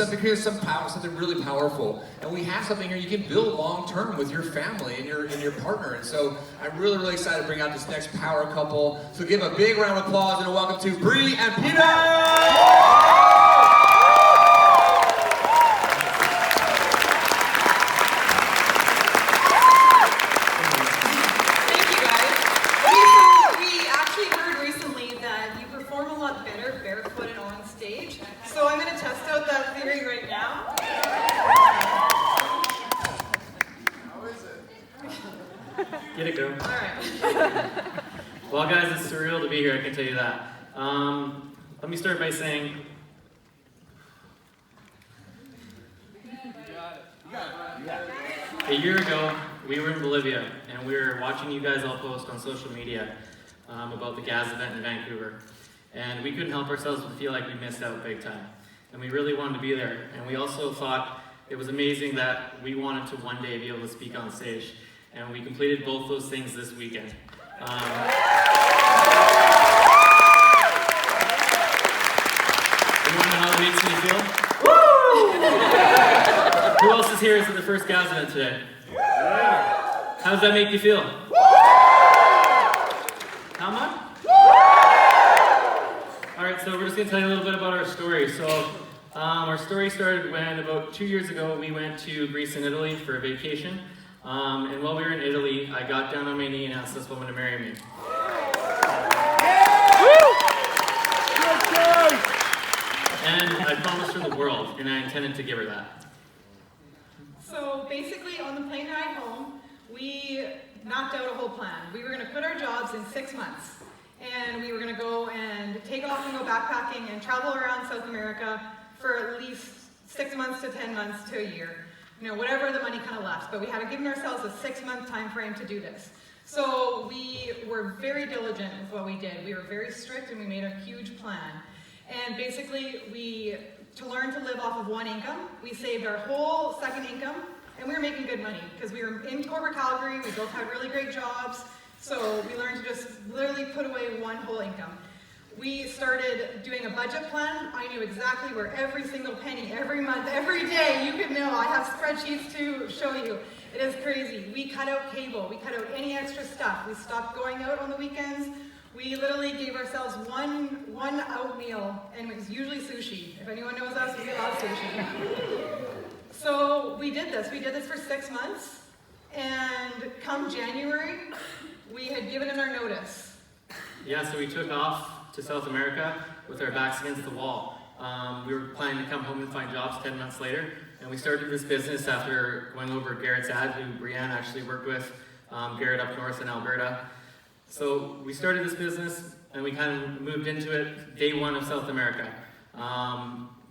Here's something really powerful, and we have something here you can build long term with your family and your partner. And so I'm really excited to bring out this next power couple. So give a big round of applause and a welcome to Bri and Piet. So I'm going to test out that theory right now. How is it? Get it, girl. All right. Well, guys, it's surreal to be here, I can tell you that. Let me start by saying... A year ago, we were in Bolivia, and we were watching you guys all post on social media about the GAZ event in Vancouver. And we couldn't help ourselves but feel like we missed out big time. And we really wanted to be there. And we also thought it was amazing that we wanted to one day be able to speak on stage. And we completed both those things this weekend. You want to know how it makes me feel? Woo! Who else is here for the first GAZ event today? Yeah. How does that make you feel? How much? Alright, so we're just going to tell you a little bit about our story. So, our story started when about 2 years ago we went to Greece and Italy for a vacation. And while we were in Italy, I got down on my knee and asked this woman to marry me. And I promised her the world, and I intended to give her that. So basically, on the plane ride home, we knocked out a whole plan. We were going to quit our jobs in 6 months. And we were going to go and take off and go backpacking and travel around South America for at least 6 months to 10 months to a year. You know, whatever the money kind of left. But we had given ourselves a 6-month time frame to do this. So we were very diligent with what we did. We were very strict and we made a huge plan. And basically, to learn to live off of one income, we saved our whole second income. And we were making good money because we were in corporate Calgary. We both had really great jobs. So we learned to just literally put away one whole income. We started doing a budget plan. I knew exactly where every single penny, every month, every day, you could know. I have spreadsheets to show you. It is crazy. We cut out cable. We cut out any extra stuff. We stopped going out on the weekends. We literally gave ourselves one out meal, and it was usually sushi. If anyone knows us, we love sushi. So we did this. We did this for 6 months, and come January, we had given in our notice. Yeah, so we took off to South America with our backs against the wall. We were planning to come home and find jobs 10 months later, and we started this business after going over Garrett's ad, who Brianne actually worked with, Garrett up north in Alberta. So we started this business, and we kind of moved into it day one of South America.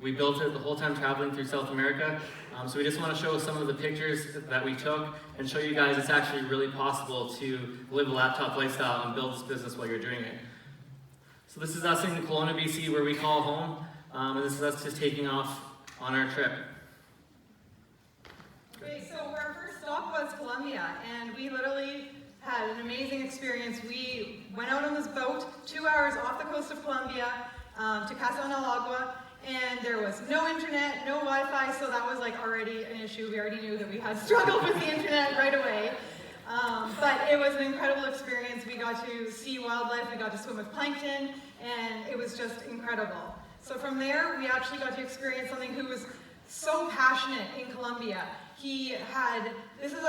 We built it the whole time traveling through South America. So we just want to show some of the pictures that we took and show you guys it's actually really possible to live a laptop lifestyle and build this business while you're doing it. So this is us in Kelowna, BC, where we call home, and this is us just taking off on our trip. Okay, so our first stop was Colombia, and we literally had an amazing experience. We went out on this boat 2 hours off the coast of Colombia to Casa del Agua. And there was no internet, no Wi-Fi, so that was like already an issue. We already knew that we had struggled with the internet right away. But it was an incredible experience. We got to see wildlife, we got to swim with plankton, and it was just incredible. So from there, we actually got to experience something who was so passionate in Colombia. This is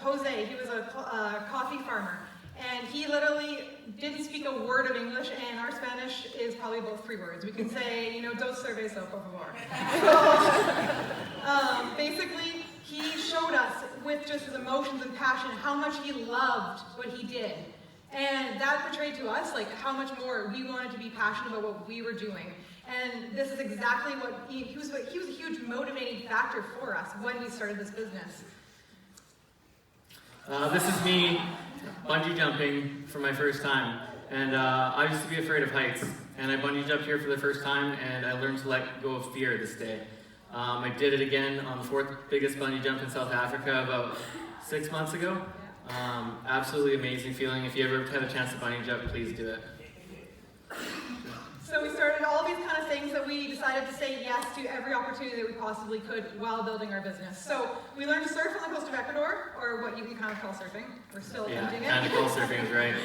Jose, he was a coffee farmer. And he literally didn't speak a word of English, and our Spanish is probably about 3 words. We can say, dos cervezas, por favor. So, basically, he showed us with just his emotions and passion how much he loved what he did. And that portrayed to us like how much more we wanted to be passionate about what we were doing. And this is exactly what he was a huge motivating factor for us when we started this business. This is me bungee jumping for my first time, and I used to be afraid of heights, and I bungee jumped here for the first time, and I learned to let go of fear this day. I did it again on the 4th biggest bungee jump in South Africa about 6 months ago. Absolutely amazing feeling. If you ever had a chance to bungee jump, please do it. So we started all these kind of things that we decided to say yes to every opportunity that we possibly could while building our business. So we learned to surf on the coast of Ecuador, or what you can kind of call surfing. We're still attempting it. Kind of call surfing is right.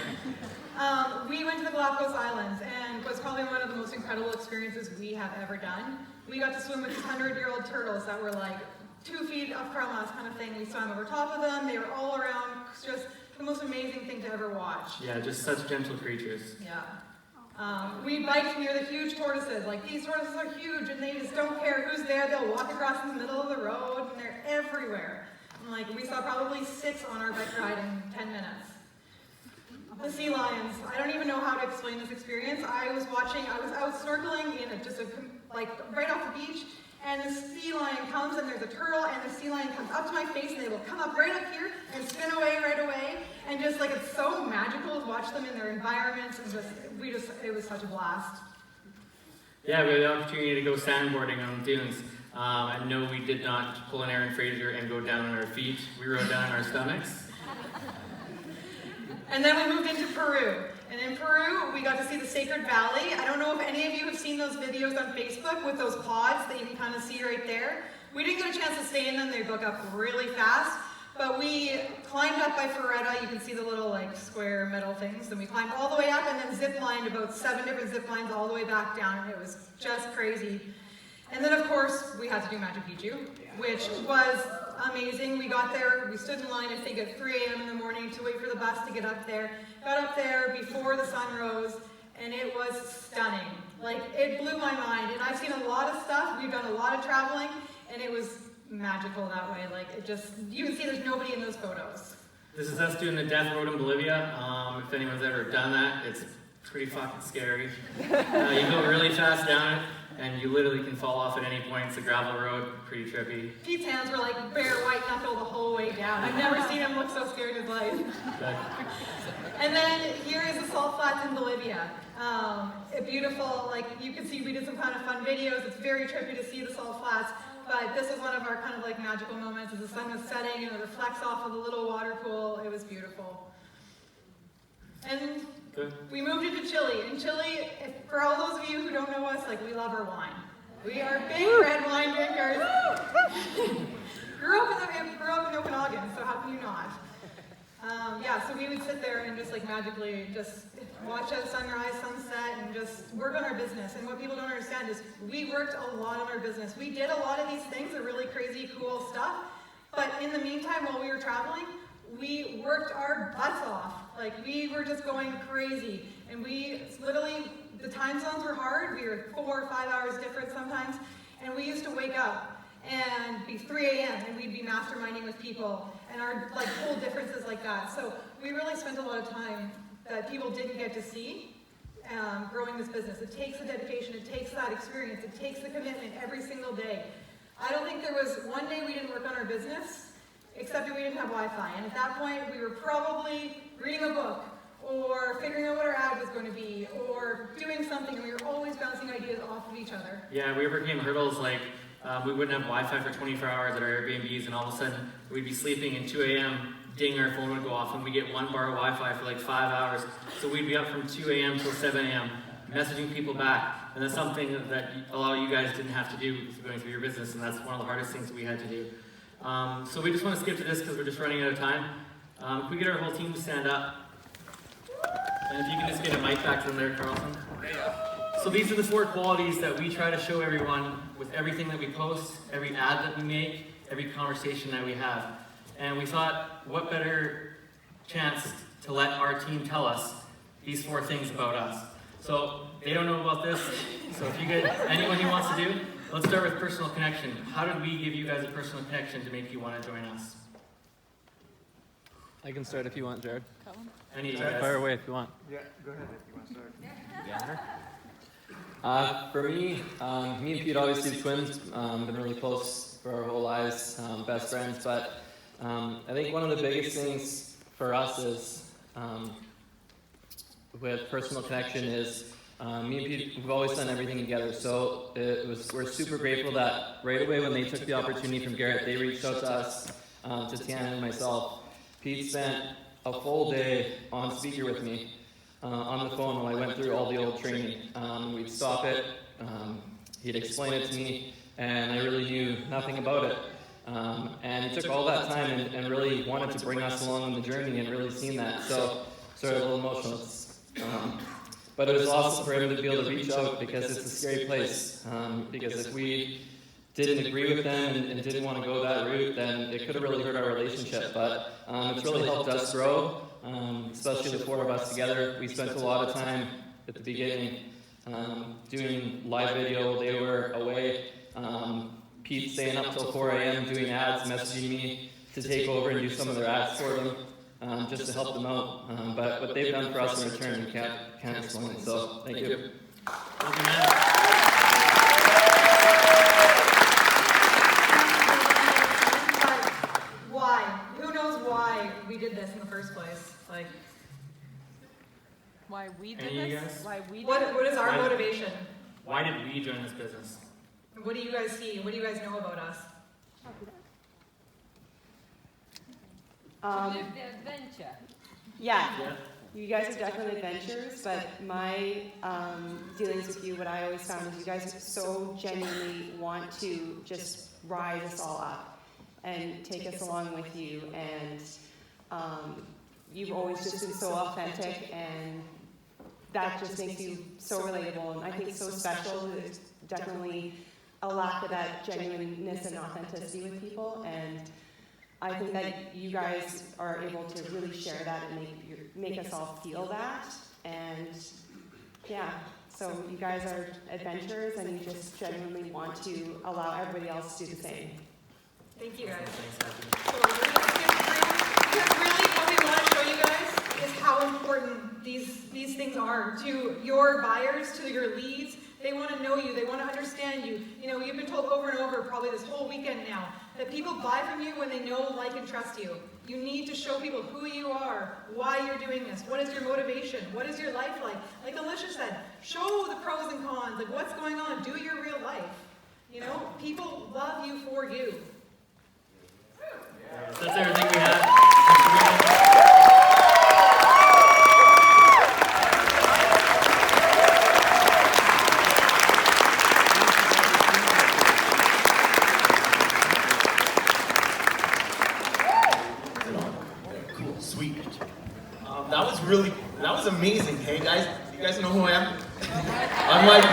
We went to the Galapagos Islands, and was probably one of the most incredible experiences we have ever done. We got to swim with these 100-year-old turtles that were like 2 feet up from us kind of thing. We swam over top of them. They were all around, just the most amazing thing to ever watch. Yeah, just such gentle creatures. Yeah. We biked near the huge tortoises. Like, these tortoises are huge, and they just don't care who's there. They'll walk across in the middle of the road, and they're everywhere. And like, we saw probably 6 on our bike ride in 10 minutes. The sea lions. I don't even know how to explain this experience. I was out snorkeling in like right off the beach, and the sea lion comes, and there's a turtle, and the sea lion comes up to my face, and they will come up right up here and spin away right away. And just like, it's so magical to watch them in their environments, and it was such a blast. Yeah, we had the opportunity to go sandboarding on the dunes. And no, we did not pull an Aaron Fraser and go down on our feet. We rode down on our stomachs. And then we moved into Peru. And in Peru, we got to see the Sacred Valley. I don't know if any of you have seen those videos on Facebook with those pods that you can kind of see right there. We didn't get a chance to stay in them. They book up really fast. But we climbed up by Ferretta. You can see the little like square metal things. And we climbed all the way up and then zip lined about 7 different zip lines all the way back down. And it was just crazy. And then, of course, we had to do Machu Picchu, which was amazing. We got there, we stood in line, I think, at 3 a.m. in the morning to wait for the bus to get up there. Got up there before the sun rose, and it was stunning. Like, it blew my mind. And I've seen a lot of stuff. We've done a lot of traveling, and it was magical that way. Like, it just, you can see there's nobody in those photos. This is us doing the Death Road in Bolivia. If anyone's ever done that, it's pretty fucking scary. You go really fast down it, and you literally can fall off at any point. It's a gravel road, pretty trippy. Pete's hands were like bare white knuckle the whole way down. I've never seen him look so scared in his life. And then here is the salt flats in Bolivia. Beautiful, like you can see we did some kind of fun videos. It's very trippy to see the salt flats, but this was one of our kind of like magical moments as the sun was setting and it reflects off of the little water pool. It was beautiful. And we moved into Chile. In Chile, for all those of you who don't know us, like we love our wine. We are big red wine drinkers. grew up in Okanagan, so how can you not? Yeah, so we would sit there and just like magically just watch the sunrise, sunset, and just work on our business. And what people don't understand is we worked a lot on our business. We did a lot of these things, the really crazy, cool stuff. But in the meantime, while we were traveling, we worked our butts off. Like, we were just going crazy. And we literally, the time zones were hard. We were 4 or 5 hours different sometimes. And we used to wake up and be 3 a.m. and we'd be masterminding with people and our like whole differences like that. So we really spent a lot of time that people didn't get to see growing this business. It takes the dedication, it takes that experience, it takes the commitment every single day. I don't think there was one day we didn't work on our business, except that we didn't have Wi-Fi. And at that point, we were probably reading a book, or figuring out what our ad was going to be, or doing something, and we were always bouncing ideas off of each other. Yeah, we overcame hurdles like we wouldn't have Wi-Fi for 24 hours at our Airbnbs, and all of a sudden we'd be sleeping, and 2 a.m. ding, our phone would go off, and we get 1 bar of Wi-Fi for like 5 hours. So we'd be up from 2 a.m. till 7 a.m. messaging people back, and that's something that a lot of you guys didn't have to do going through your business, and that's one of the hardest things we had to do. So we just want to skip to this because we're just running out of time. Can we get our whole team to stand up? And if you can just get a mic back to them there, Carlson. So these are the 4 qualities that we try to show everyone with everything that we post, every ad that we make, every conversation that we have. And we thought, what better chance to let our team tell us these 4 things about us. So they don't know about this, so if you get anyone who wants to do, let's start with personal connection. How did we give you guys a personal connection to make you want to join us? I can start if you want, Jared. Any of you guys? Fire away if you want. Yeah, go ahead if you want to start. For me, me and Pete obviously twins, been really close for our whole lives, best friends, but I think one of the biggest things for us is, with personal connection is, me and Pete, we've always done everything together, so we're super grateful that right away when they took the opportunity from Garrett, they reached out to us, to Tiana and myself. Pete spent a full day on speaker with me, on the phone while I went through all the old training. We'd stop it, he'd explain it to me, and I really knew nothing about it. And he took all that time and really wanted to bring us along on the journey and really seen that. So, sort of a little emotional. But it was awesome for him to be able to reach out because it's a scary place. Because if we didn't agree with them and didn't want to go that route, then it could have really hurt our relationship. But it's really helped us grow, especially the four of us together. We spent a lot of time at the beginning doing live video. They were away. Pete staying up till 4 a.m. doing ads, messaging me to take over and do some of their ads for them, just to help them out. But what they've done for us in return, we can't explain. So thank you. Thank you, man. Why? Who knows why we did this in the first place? Like, Why we did Any of you this? guys? Why we did what it? is our Why- motivation? Why did we join this business? What do you guys see? What do you guys know about us? To live the adventure. Yeah, Yeah. you guys are definitely adventurers, but my dealings with you, what I always found is you guys so genuinely want to just rise us all up and take us along with you, and you've always just been so authentic, and that just makes you so relatable, and I think so special. There's definitely a lack of that genuineness and authenticity with people, and I think that you guys are able to really share that and make us all feel that. And yeah, so you guys are adventurers and you just genuinely want to allow everybody else to do the same. Thank you guys. Thanks, So because really what we want to show you guys is how important these things are to your buyers, to your leads. They want to know you. They want to understand you. You know, you've been told over and over, probably this whole weekend now, that people buy from you when they know, like, and trust you. You need to show people who you are, why you're doing this, what is your motivation, what is your life like. Like Alicia said, show the pros and cons, like what's going on, do your real life. You know, people love you for you. That's everything we have. Cool, sweet. That was amazing. Hey guys, you guys know who I am? I'm like